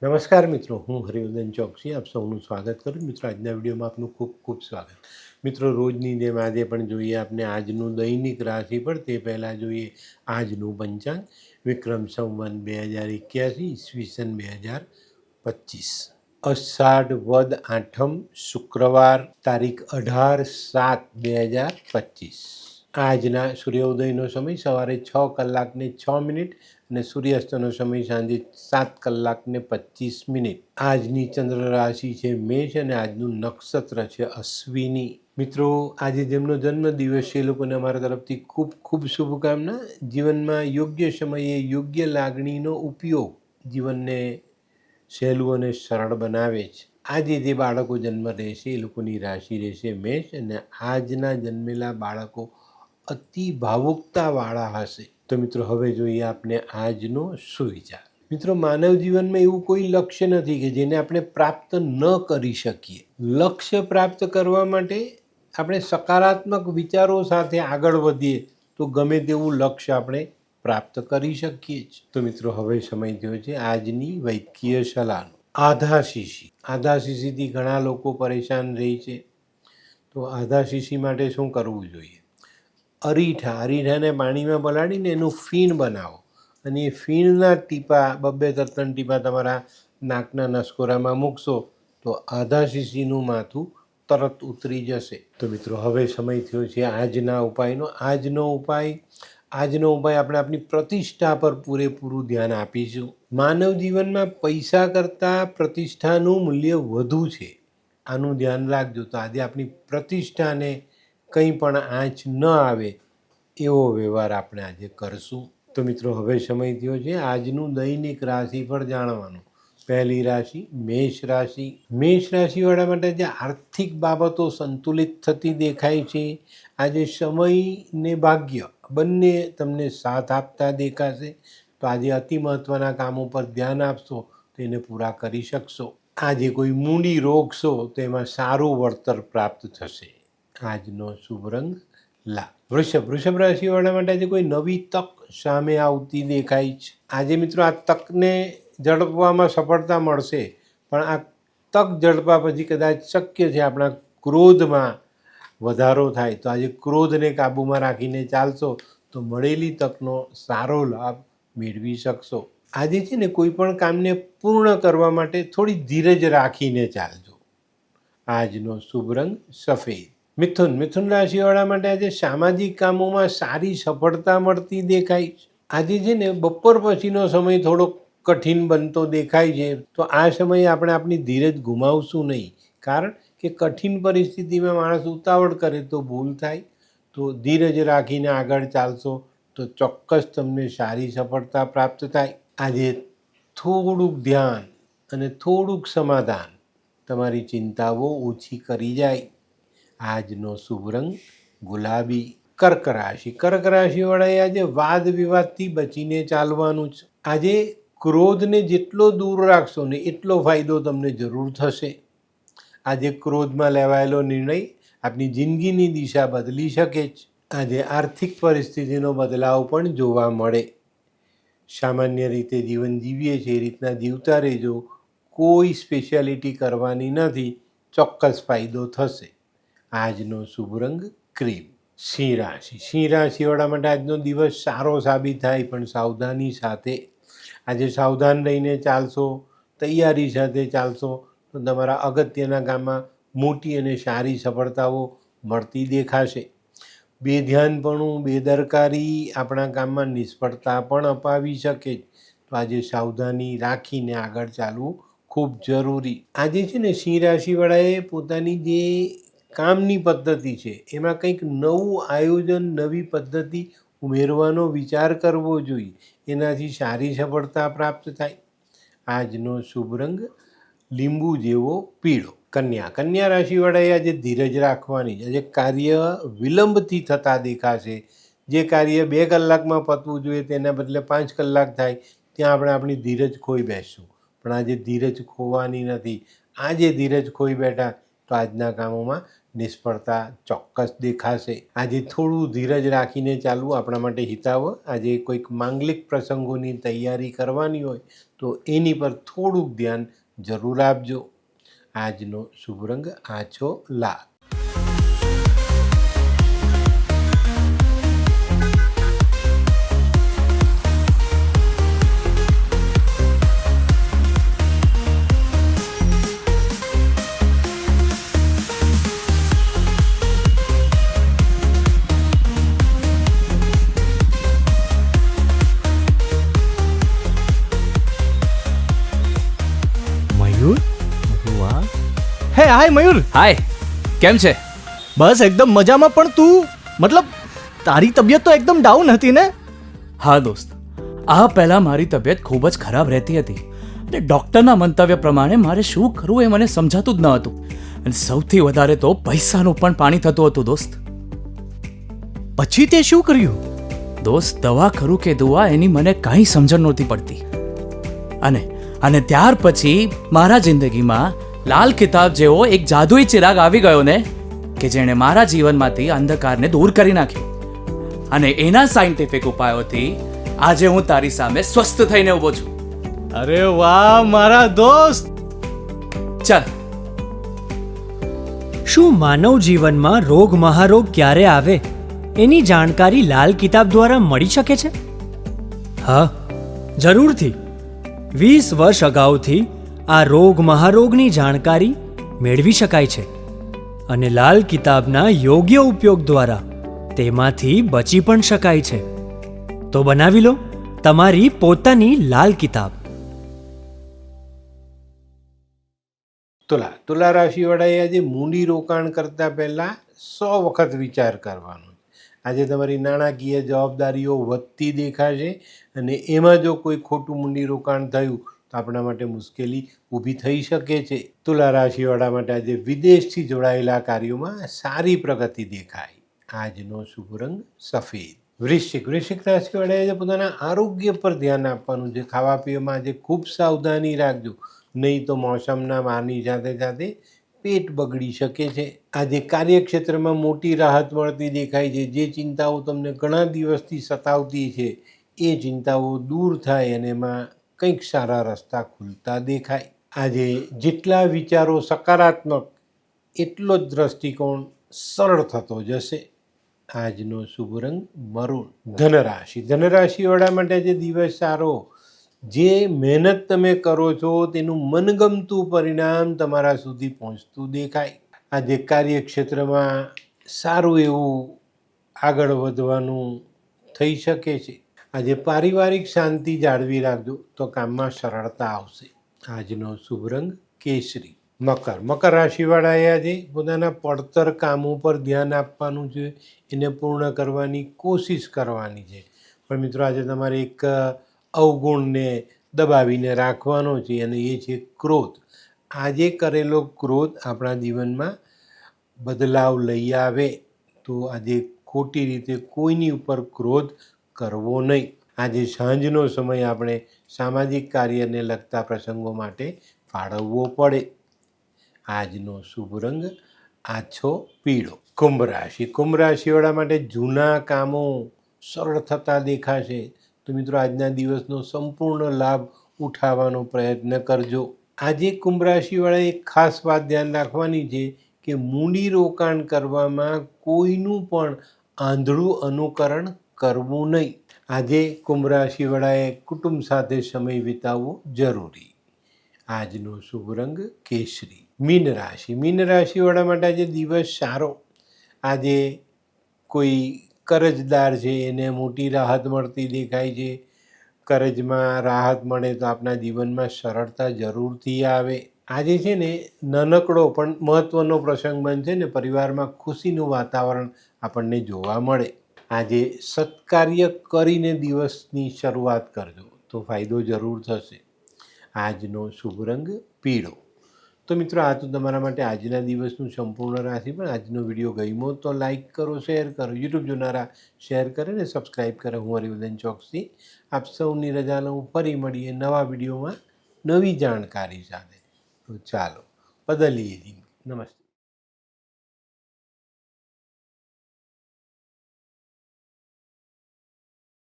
નમસ્કાર મિત્રો, હું હરિવર્ધન ચોકસી આપ સૌનું સ્વાગત કરું મિત્રો. આજના વિડીયોમાં આપનું ખૂબ ખૂબ સ્વાગત. મિત્રો, રોજની જેમ આજે પણ જોઈએ આપણે આજનું દૈનિક રાશિફળ. તે પહેલાં જોઈએ આજનું પંચાંગ. વિક્રમ સંવત 2081 ઈસવીસન 2025, અષાઢ વદ આઠમ, શુક્રવાર, તારીખ 18/7/2025. આજના સૂર્યોદયનો સમય સવારે 6:06 અને સૂર્યાસ્તનો સમય સાંજે 7:25. આજની ચંદ્ર રાશિ છે મેષ અને આજનું નક્ષત્ર છે અશ્વિની. મિત્રો, આજે જેમનો જન્મદિવસ છે એ લોકોને અમારા તરફથી ખૂબ ખૂબ શુભકામના. જીવનમાં યોગ્ય સમયે યોગ્ય લાગણીનો ઉપયોગ જીવનને સહેલું અને સરળ બનાવે છે. આજે જે બાળકો જન્મ રહેશે એ લોકોની રાશિ રહેશે મેષ, અને આજના જન્મેલા બાળકો અતિ ભાવુકતાવાળા હશે. તો મિત્રો, હવે જોઈએ આપણે આજનો સુવિચાર. મિત્રો, માનવ જીવનમાં એવું કોઈ લક્ષ્ય નથી કે જેને આપણે પ્રાપ્ત ન કરી શકીએ. લક્ષ્ય પ્રાપ્ત કરવા માટે આપણે સકારાત્મક વિચારો સાથે આગળ વધીએ તો ગમે તેવું લક્ષ્ય આપણે પ્રાપ્ત કરી શકીએ છીએ. તો મિત્રો, હવે સમય થયો છે આજની વૈદ્યકીય સલાહનો. આધાશીશીથી ઘણા લોકો પરેશાન રહે છે. તો આધાશીશી માટે શું કરવું જોઈએ? અરીઠાને પાણીમાં પલાળીને એનું ફીણ બનાવો અને એ ફીણના ટીપા 2-3 ટીપા તમારા નાકના નસકોરામાં મૂકશો તો આધાશીશીનું માથું તરત ઉતરી જશે. તો મિત્રો, હવે સમય થયો છે આજના ઉપાયનો. આજનો ઉપાય આપણે આપણી પ્રતિષ્ઠા પર પૂરેપૂરું ધ્યાન આપીશું. માનવ જીવનમાં પૈસા કરતાં પ્રતિષ્ઠાનું મૂલ્ય વધુ છે, આનું ધ્યાન રાખજો. તો આજે આપણી પ્રતિષ્ઠાને કંઈ પણ આંચ ન આવે એવો વ્યવહાર આપણે આજે કરશું. તો મિત્રો, હવે સમય થયો છે આજનું દૈનિક રાશિફળ જાણવાનું. પહેલી રાશિ મેષ રાશિ. મેષ રાશિવાળા માટે જે આર્થિક બાબતો સંતુલિત થતી દેખાય છે. આજે સમય ને ભાગ્ય બંને તમને સાથ આપતા દેખાશે. તો આજે અતિ મહત્ત્વના કામો પર ધ્યાન આપશો તો એને પૂરા કરી શકશો. આજે કોઈ મૂડી રોકશો તો એમાં સારું વળતર પ્રાપ્ત થશે. આજનો શુભ રંગ લાલ. વૃષભ રાશિવાળા માટે આજે કોઈ નવી તક સામે આવતી દેખાય છે. આજે મિત્રો, આ તકને ઝડપવામાં સફળતા મળશે, પણ આ તક ઝડપા પછી કદાચ શક્ય છે આપણા ક્રોધમાં વધારો થાય. તો આજે ક્રોધને કાબૂમાં રાખીને ચાલશો તો મળેલી તકનો સારો લાભ મેળવી શકશો. આજે છે ને કોઈ પણ કામને પૂર્ણ કરવા માટે થોડી ધીરજ રાખીને ચાલજો. આજનો શુભ રંગ સફેદ. મિથુન રાશિવાળા માટે આજે સામાજિક કામોમાં સારી સફળતા મળતી દેખાય છે. આજે છે ને બપોર પછીનો સમય થોડો કઠિન બનતો દેખાય છે. તો આ સમયે આપણે આપણી ધીરજ ગુમાવશું નહીં, કારણ કે કઠિન પરિસ્થિતિમાં માણસ ઉતાવળ કરે તો ભૂલ થાય. તો ધીરજ રાખીને આગળ ચાલશો તો ચોક્કસ તમને સારી સફળતા પ્રાપ્ત થાય. આજે થોડુંક ધ્યાન અને થોડુંક સમાધાન તમારી ચિંતાઓ ઓછી કરી જાય. આજનો શુભ રંગ ગુલાબી. કર્ક રાશિવાળાએ આજે વાદ વિવાદથી બચીને ચાલવાનું છે. આજે ક્રોધને જેટલો દૂર રાખશો ને એટલો ફાયદો તમને જરૂર થશે. આજે ક્રોધમાં લેવાયેલો નિર્ણય આપની જિંદગીની દિશા બદલી શકે છે. આજે આર્થિક પરિસ્થિતિનો બદલાવ પણ જોવા મળે. સામાન્ય રીતે જીવન જીવીએ છીએ એ રીતના જીવતા રહેજો. કોઈ સ્પેશિયાલિટી કરવાની નથી, ચોક્કસ ફાયદો થશે. આજનો શુભ રંગ ક્રીમ. સિંહ રાશિવાળા માટે આજનો દિવસ સારો સાબિત થાય, પણ સાવધાની સાથે. આજે સાવધાન રહીને ચાલશો, તૈયારી સાથે ચાલશો તો તમારા અગત્યના કામમાં મોટી અને સારી સફળતાઓ મળતી દેખાશે. બેધ્યાનપણું, બેદરકારી આપણા કામમાં નિષ્ફળતા પણ અપાવી શકે. તો આજે સાવધાની રાખીને આગળ ચાલવું ખૂબ જરૂરી. આજે છે ને સિંહ રાશિવાળાએ પોતાની જે કામની પદ્ધતિ છે એમાં કંઈક નવું આયોજન, નવી પદ્ધતિ ઉમેરવાનો વિચાર કરવો જોઈએ. એનાથી સારી સફળતા પ્રાપ્ત થાય. આજનો શુભ રંગ લીંબુ જેવો પીળો. કન્યા રાશિવાળાએ આજે ધીરજ રાખવાની. આજે કાર્ય વિલંબથી થતા દેખાશે. જે કાર્ય 2 કલાકમાં પતવું જોઈએ તેના બદલે 5 કલાક થાય, ત્યાં આપણે આપણી ધીરજ ખોઈ બેસશું. પણ આજે ધીરજ ખોવાની નથી. આજે ધીરજ ખોઈ બેઠા તો આજના કામોમાં નિષ્ફળતા ચોક્કસ દેખાશે. આજે થોડું ધીરજ રાખીને ચાલવું આપણા માટે હિતાવહ. આજે કોઈક માંગલિક પ્રસંગોની તૈયારી કરવાની હોય તો એની પર થોડુંક ધ્યાન જરૂર આપજો. આજનો શુભ રંગ આછો લાલ. મયુર, વાહ. હે હાય મયુર. હાય, કેમ છે? બસ એકદમ મજામાં. પણ તું મતલબ તારી તબિયત તો એકદમ ડાઉન હતી ને? હા દોસ્ત, આ પહેલાં મારી તબિયત ખૂબ જ ખરાબ રહેતી હતી અને ડૉક્ટરના મંતવ્ય પ્રમાણે મારે શું કરવું એ મને સમજાતું જ ન હતું. અને સૌથી વધારે તો પૈસાનું પણ પાણી થતું હતું દોસ્ત. પછી તે શું કર્યું? દોસ્ત, દવા કરું કે દુઆ એની મને કાંઈ સમજણ નહોતી પડતી. અને ત્યાર પછી મારા જિંદગીમાં લાલ કિતાબ જેવો એક જાદુઈ ચિરાગ આવી ગયો ને, કે જેણે મારા જીવનમાંથી અંધકારને દૂર કરી નાખ્યો. અને એના સાયન્ટિફિક ઉપાયોથી આજે હું તારી સામે સ્વસ્થ થઈને ઊભો છું. અરે વાહ મારા દોસ્ત. ચાલ. શું માનવ જીવનમાં રોગ મહારોગ ક્યારે આવે એની જાણકારી લાલ કિતાબ દ્વારા મળી શકે છે? હા, જરૂરથી. 20 વર્ષ અગાઉથી આ રોગ મહારોગની જાણકારી મેળવી શકાય છે અને લાલ કિતાબના યોગ્ય ઉપયોગ દ્વારા તેમાંથી બચી પણ શકાય છે. તો બનાવી લો તમારી પોતાની લાલ કિતાબ. તુલા રાશિવાળાએ આજે મૂડી રોકાણ કરતાં પહેલાં 100 વખત વિચાર કરવાનો. આજે તમારી નાણાકીય જવાબદારીઓ વધતી દેખાશે અને એમાં જો કોઈ ખોટું મૂડી રોકાણ થયું તો આપણા માટે મુશ્કેલી ઊભી થઈ શકે છે. તુલા રાશિવાળા માટે આજે વિદેશથી જોડાયેલા કાર્યોમાં સારી પ્રગતિ દેખાય. આજનો શુભ રંગ સફેદ. વૃશ્ચિક રાશિવાળાએ આજે પોતાના આરોગ્ય પર ધ્યાન આપવાનું છે. ખાવા પીવામાં આજે ખૂબ સાવધાની રાખજો, નહીં તો મોસમના મારની સાથે સાથે પેટ બગડી શકે છે. આજે કાર્યક્ષેત્રમાં મોટી રાહત મળતી દેખાય છે. જે ચિંતાઓ તમને ઘણા દિવસથી સતાવતી છે એ ચિંતાઓ દૂર થાય અને એમાં કંઈક સારા રસ્તા ખુલતા દેખાય. આજે જેટલા વિચારો સકારાત્મક એટલો જ દ્રષ્ટિકોણ સરળ થતો જશે. આજનો શુભ રંગ મરૂન. ધનરાશિવાળા માટે આજે દિવસ સારો. જે મહેનત તમે કરો છો તેનું મનગમતું પરિણામ તમારા સુધી પહોંચતું દેખાય. આજે કાર્યક્ષેત્રમાં સારું એવું આગળ વધવાનું થઈ શકે છે. આજે પારિવારિક શાંતિ જાળવી રાખજો તો કામમાં સરળતા આવશે. આજનો શુભ રંગ કેસરી. મકર રાશિવાળાએ આજે પોતાના પડતર કામો પર ધ્યાન આપવાનું છે, એને પૂર્ણ કરવાની કોશિશ કરવાની છે. પણ મિત્રો, આજે તમારે એક અવગુણને દબાવીને રાખવાનો છે અને એ છે ક્રોધ. આજે કરેલો ક્રોધ આપણા જીવનમાં બદલાવ લઈ આવે, તો આજે ખોટી રીતે કોઈની ઉપર ક્રોધ કરવો નહીં. આજે સાંજનો સમય આપણે સામાજિક કાર્યને લગતા પ્રસંગો માટે ફાળવવો પડે. આજનો શુભ રંગ આછો પીળો. કુંભ રાશિવાળા માટે જૂના કામો સરળ થતા દેખાશે. તો મિત્રો, આજના દિવસનો સંપૂર્ણ લાભ ઉઠાવવાનો પ્રયત્ન કરજો. આજે કુંભ રાશિવાળાએ એક ખાસ વાત ધ્યાન રાખવાની છે કે મૂડી રોકાણ કરવામાં કોઈનું પણ આંધળું અનુકરણ કરવું નહીં. આજે કુંભ રાશિવાળાએ કુટુંબ સાથે સમય વિતાવવો જરૂરી. આજનો શુભ રંગ કેસરી. મીન રાશિવાળા માટે આજે દિવસ સારો. આજે કોઈ કરજદાર છે એને મોટી રાહત મળતી દેખાય છે. કરજમાં રાહત મળે તો આપણા જીવનમાં સરળતા જરૂરથી આવે. આજે છે ને નાનકડો પણ મહત્ત્વનો પ્રસંગ બનશે ને પરિવારમાં ખુશીનું વાતાવરણ આપણને જોવા મળે. આજે સત્કાર્ય કરીને દિવસની શરૂઆત કરજો તો ફાયદો જરૂર થશે. આજનો શુભ રંગ પીળો. તો મિત્રો, આ તો તમારા માટે આજના દિવસનું સંપૂર્ણ રાશિ. પણ આજનો વિડીયો ગમ્યો તો લાઈક કરો, શેર કરો. યુટ્યુબ જોનારા શેર કરે ને સબસ્ક્રાઈબ કરે. હું હરિવર્ધન ચોકસી આપ સૌની રજા લઉં. ફરી મળીએ નવા વિડીયોમાં નવી જાણકારી સાથે. તો ચાલો બદલીએ. નમસ્તે.